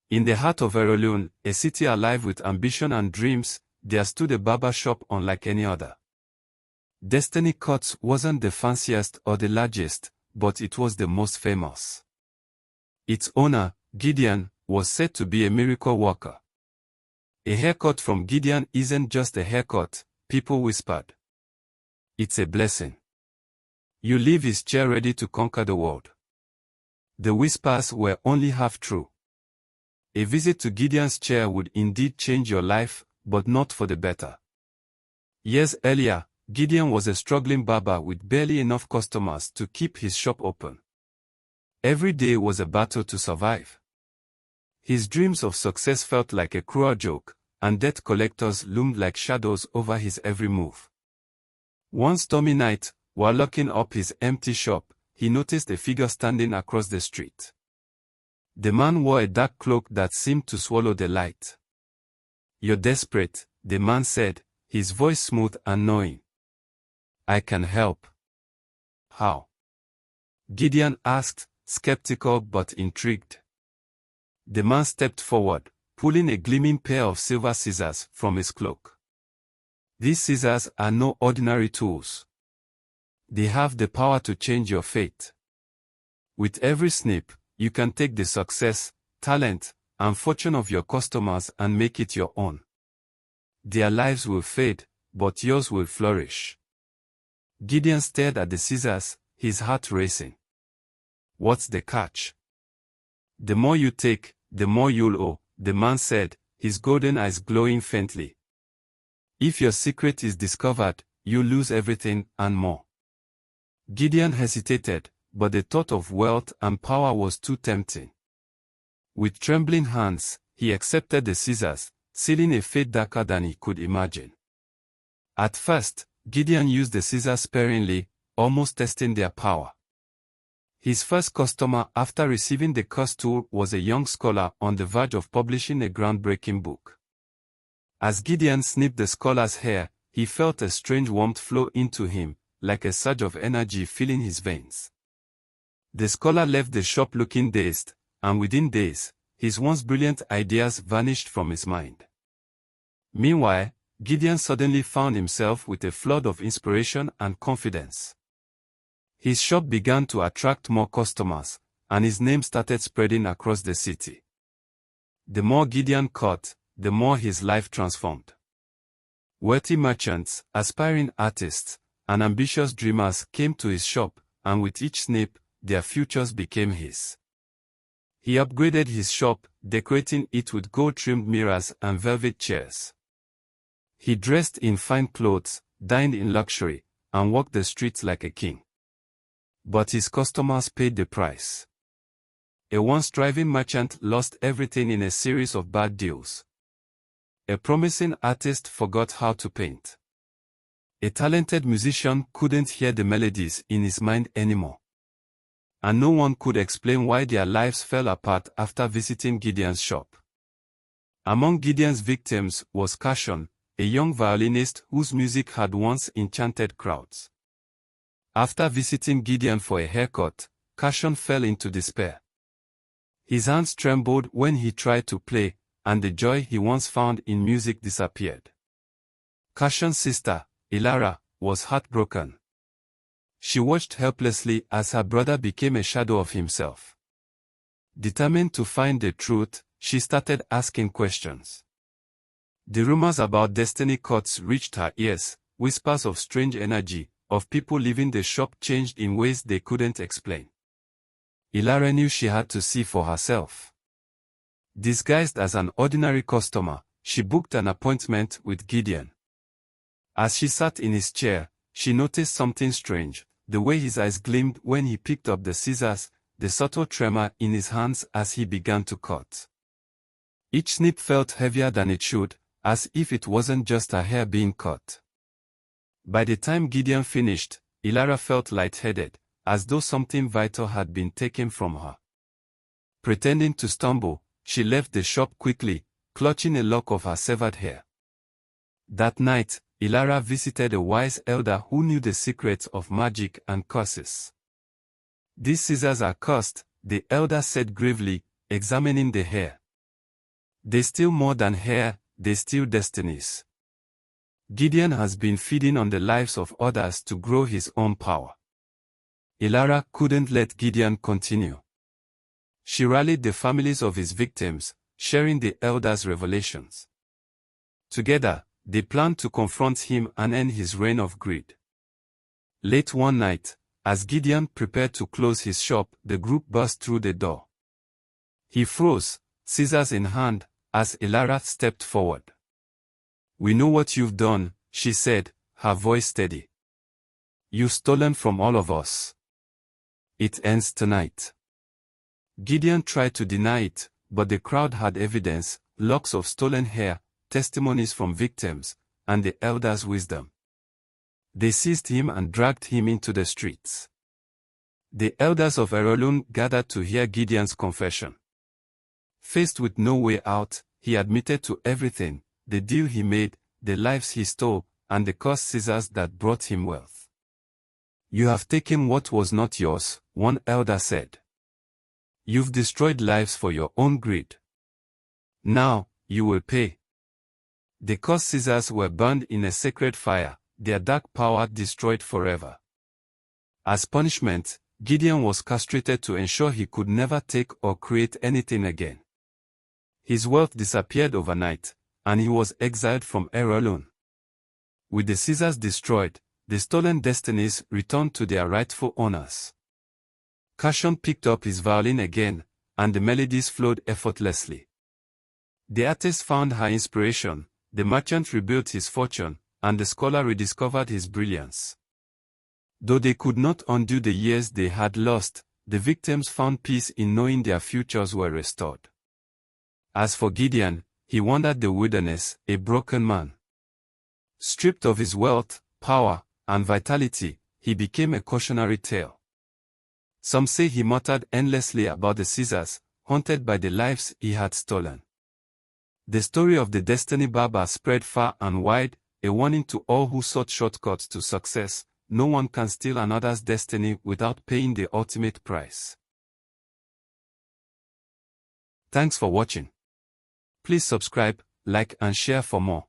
In the heart of Erelune, a city alive with ambition and dreams, there stood a barber shop unlike any other. Destiny Cuts wasn't the fanciest or the largest, but it was the most famous. Its owner, Gideon, was said to be a miracle worker. A haircut from Gideon isn't just a haircut, people whispered. It's a blessing. You leave his chair ready to conquer the world. The whispers were only half true. A visit to Gideon's chair would indeed change your life, but not for the better. Years earlier, Gideon was a struggling barber with barely enough customers to keep his shop open. Every day was a battle to survive. His dreams of success felt like a cruel joke, and debt collectors loomed like shadows over his every move. One stormy night, while locking up his empty shop, he noticed a figure standing across the street. The man wore a dark cloak that seemed to swallow the light. "You're desperate," the man said, his voice smooth and knowing. "I can help." "How?" Gideon asked, skeptical but intrigued. The man stepped forward, pulling a gleaming pair of silver scissors from his cloak. "These scissors are no ordinary tools. They have the power to change your fate. With every snip, you can take the success, talent, and fortune of your customers and make it your own. Their lives will fade, but yours will flourish." Gideon stared at the scissors, his heart racing. "What's the catch?" "The more you take, the more you'll owe," the man said, his golden eyes glowing faintly. "If your secret is discovered, you lose everything and more." Gideon hesitated, but the thought of wealth and power was too tempting. With trembling hands, he accepted the scissors, sealing a fate darker than he could imagine. At first, Gideon used the scissors sparingly, almost testing their power. His first customer after receiving the cursed tool was a young scholar on the verge of publishing a groundbreaking book. As Gideon snipped the scholar's hair, he felt a strange warmth flow into him, like a surge of energy filling his veins. The scholar left the shop looking dazed, and within days, his once brilliant ideas vanished from his mind. Meanwhile, Gideon suddenly found himself with a flood of inspiration and confidence. His shop began to attract more customers, and his name started spreading across the city. The more Gideon cut, the more his life transformed. Wealthy merchants, aspiring artists, and ambitious dreamers came to his shop, and with each snip, their futures became his. He upgraded his shop, decorating it with gold-trimmed mirrors and velvet chairs. He dressed in fine clothes, dined in luxury, and walked the streets like a king. But his customers paid the price. A once thriving merchant lost everything in a series of bad deals. A promising artist forgot how to paint. A talented musician couldn't hear the melodies in his mind anymore. And no one could explain why their lives fell apart after visiting Gideon's shop. Among Gideon's victims was Cassian, a young violinist whose music had once enchanted crowds. After visiting Gideon for a haircut, Cassian fell into despair. His hands trembled when he tried to play, and the joy he once found in music disappeared. Cassian's sister, Elara, was heartbroken. She watched helplessly as her brother became a shadow of himself. Determined to find the truth, she started asking questions. The rumors about Destiny Cuts reached her ears, whispers of strange energy, of people leaving the shop changed in ways they couldn't explain. Elara knew she had to see for herself. Disguised as an ordinary customer, she booked an appointment with Gideon. As she sat in his chair, she noticed something strange, the way his eyes gleamed when he picked up the scissors, the subtle tremor in his hands as he began to cut. Each snip felt heavier than it should, as if it wasn't just her hair being cut. By the time Gideon finished, Elara felt lightheaded, as though something vital had been taken from her. Pretending to stumble, she left the shop quickly, clutching a lock of her severed hair. That night, Elara visited a wise elder who knew the secrets of magic and curses. "These scissors are cursed," the elder said gravely, examining the hair. They steal more than hair, they steal destinies. Gideon has been feeding on the lives of others to grow his own power. Elara couldn't let Gideon continue. She rallied the families of his victims, sharing the elders' revelations. Together, they planned to confront him and end his reign of greed. Late one night, as Gideon prepared to close his shop, the group burst through the door. He froze, scissors in hand, as Elara stepped forward. "We know what you've done," she said, her voice steady. "You've stolen from all of us. It ends tonight." Gideon tried to deny it, but the crowd had evidence, locks of stolen hair, testimonies from victims, and the elders' wisdom. They seized him and dragged him into the streets. The elders of Erelune gathered to hear Gideon's confession. Faced with no way out, he admitted to everything: the deal he made, the lives he stole, and the cursed scissors that brought him wealth. "You have taken what was not yours," one elder said. "You've destroyed lives for your own greed. Now, you will pay." The cursed scissors were burned in a sacred fire, their dark power destroyed forever. As punishment, Gideon was castrated to ensure he could never take or create anything again. His wealth disappeared overnight, and he was exiled from Erelune. With the scissors destroyed, the stolen destinies returned to their rightful owners. Cassian picked up his violin again, and the melodies flowed effortlessly. The artist found her inspiration, the merchant rebuilt his fortune, and the scholar rediscovered his brilliance. Though they could not undo the years they had lost, the victims found peace in knowing their futures were restored. As for Gideon, he wandered the wilderness, a broken man. Stripped of his wealth, power, and vitality, he became a cautionary tale. Some say he muttered endlessly about the scissors, haunted by the lives he had stolen. The story of the Destiny Barber spread far and wide, a warning to all who sought shortcuts to success: no one can steal another's destiny without paying the ultimate price. Thanks for watching. Please subscribe, like and share for more.